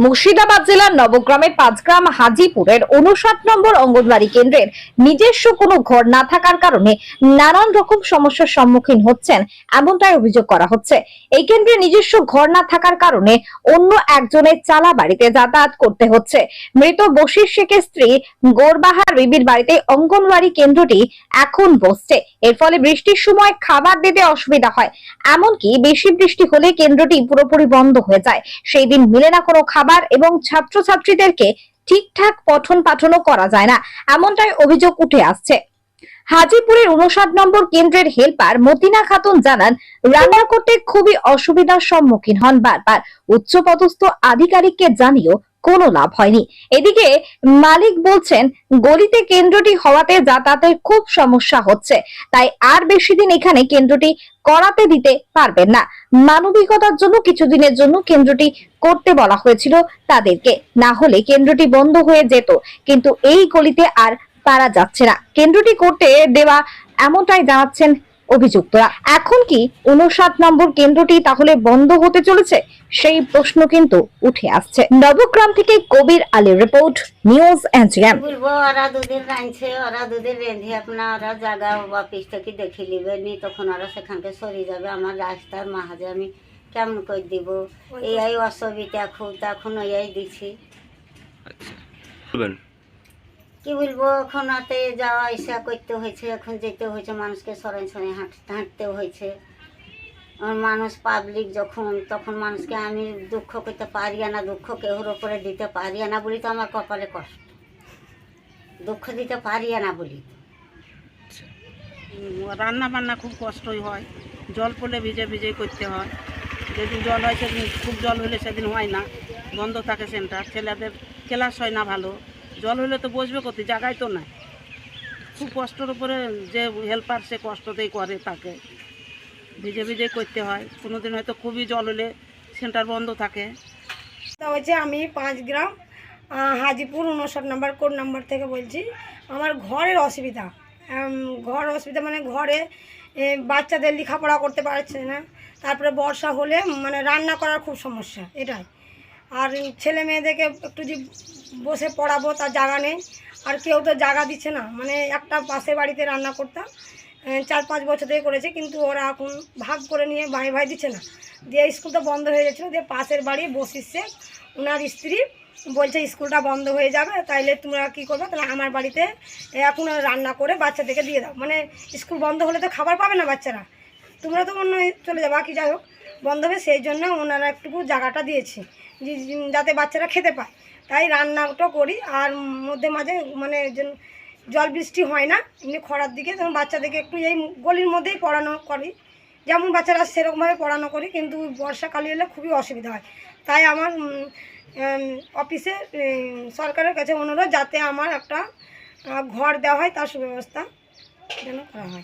মুর্শিদাবাদ জেলার নবগ্রামের ৫ গ্রাম হাজিপুরের ৫৯ নম্বর অঙ্গনওয়াড়ি কেন্দ্রের নিজস্ব কোনো ঘর না থাকার কারণে নানান রকম সমস্যার সম্মুখীন হচ্ছেন এমনটাই অভিযোগ করা হচ্ছে। এই কেন্দ্রে নিজস্ব ঘর না থাকার কারণে অন্য একজনের চালা বাড়িতে যাতায়াত করতে হচ্ছে। মৃত বশির শেখের স্ত্রী গোরবাহার বিবির বাড়িতে অঙ্গনওয়াড়ি কেন্দ্রটি এখন বসছে। এর ফলে বৃষ্টির সময় খাবার দিতে অসুবিধা হয়, এমনকি বেশি বৃষ্টি হলে কেন্দ্রটি পুরোপুরি বন্ধ হয়ে যায়। সেই দিন মিলে না কোনো খাবার এবং ছাত্রছাত্রীদেরকে ঠিকঠাক পঠন পাঠনও করা যায় না, এমনটাই অভিযোগ উঠে আসছে। হাজিপুরের ৫৯ নম্বর কেন্দ্রের হেল্পার মতিনা খাতুন জানান, রান্না করতে খুবই অসুবিধার সম্মুখীন হন বারবার। উচ্চপদস্থ আধিকারিককে জানিয়েও কোনো লাভ হয়নি। এদিকে মালিক বলছেন, গলিতে কেন্দ্রটি হওয়াতে যাতায়াতের খুব সমস্যা হচ্ছে, তাই আর বেশি দিন এখানে কেন্দ্রটি করাতে দিতে পারবেন না। মানবিকতার জন্য কিছুদিনের জন্য কেন্দ্রটি করতে বলা হয়েছিল তাদেরকে, না হলে কেন্দ্রটি বন্ধ হয়ে যেত, কিন্তু এই গলিতে আর পারা যাচ্ছে না কেন্দ্রটি করতে দেওয়া, এমনটাই জানাচ্ছেন অভিযুক্তরা। এখন কি ৫৯ নম্বর কেন্দ্রটি তাহলে বন্ধ হতে চলেছে, সেই প্রশ্ন কিন্তু উঠে আসছে। নবগ্রাম থেকে কবির আলীর রিপোর্ট, নিউজ এনজিএম। বলবো ওরা দুদিন রাঁধছে, ওরা দুদিন রেঁধে আপনার ওরা জায়গা অফিস থেকে দেখে নিবে নি, তখন ওরা সেখানকে সরে যাবে। আমার রাস্তার মাঝে আমি কেমন করে দিব, এই অসুবিধা খুব, তখন ওই দিছি। কি বলবো, এখন হাতে যাওয়া আসা করতে হয়েছে, এখন যেতে হয়েছে, মানুষকে সরাই সরাই হাঁটতে হয়েছে। মানুষ পাবলিক যখন, তখন মানুষকে আমি দুঃখ করতে পারি না, দুঃখ কেউর ওপরে দিতে পারি না বলি তো আমার কপালে কষ্ট, দুঃখ দিতে পারি না বলি। রান্না বান্না খুব কষ্টই হয়, জল পড়লে ভিজে ভিজে করতে হয়। যেদিন জল হয় সেদিন, খুব জল হলে সেদিন হয় না, বন্ধ থাকে সেন্টার। ছেলেদের ক্লাস হয় না ভালো, জল হলে তো বসবে কোথায়, জায়গায় তো নাই। খুব কষ্টের উপরে যে হেল্পার সে কষ্টতেই করে, তাকে ভিজে ভিজে করতে হয়। কোনো দিন হয়তো খুবই জল হলে সেন্টার বন্ধ থাকে। হচ্ছে আমি ৫ গ্রাম হাজিপুর ৫৯ নম্বর কোড নাম্বার থেকে বলছি। আমার ঘরের অসুবিধা, মানে ঘরে বাচ্চাদের লেখাপড়া করতে পারছে না, তারপরে বর্ষা হলে মানে রান্না করার খুব সমস্যা এটাই। আর ছেলে মেয়েদেরকে একটু যে বসে পড়াবো তার জায়গা নেই, আর কেউ তো জায়গা দিচ্ছে না। মানে একটা পাশের বাড়িতে রান্না করতাম, ৪-৫ বছর থেকে করেছে, কিন্তু ওরা এখন ভাগ করে নিয়ে ভাই দিচ্ছে না। দিয়ে স্কুলটা বন্ধ হয়ে যাচ্ছিলো, দিয়ে পাশের বাড়ি বসিচ্ছে ওনার স্ত্রী বলছে স্কুলটা বন্ধ হয়ে যাবে, তাইলে তোমরা কী করবে, তাহলে আমার বাড়িতে এখন রান্না করে বাচ্চাদেরকে দিয়ে দাও। মানে স্কুল বন্ধ হলে তো খাবার পাবে না বাচ্চারা, তোমরা তো অন্য চলে যাবে, কি যাই হোক বন্ধ হবে, সেই জন্য ওনারা একটুকু জায়গাটা দিয়েছে যাতে বাচ্চারা খেতে পায়। তাই রান্নাটা করি। আর মধ্যে মাঝে মানে জল বৃষ্টি হয় না, এমনি খরার দিকে তখন বাচ্চাদেরকে একটু এই গলির মধ্যেই পড়ানো করি, যেমন বাচ্চারা সেরকমভাবে পড়ানো করি, কিন্তু বর্ষাকালে এলে খুবই অসুবিধা হয়। তাই আমার অফিসে সরকারের কাছে অনুরোধ, যাতে আমার একটা ঘর দেওয়া হয়, তার সুব্যবস্থা যেন করা হয়।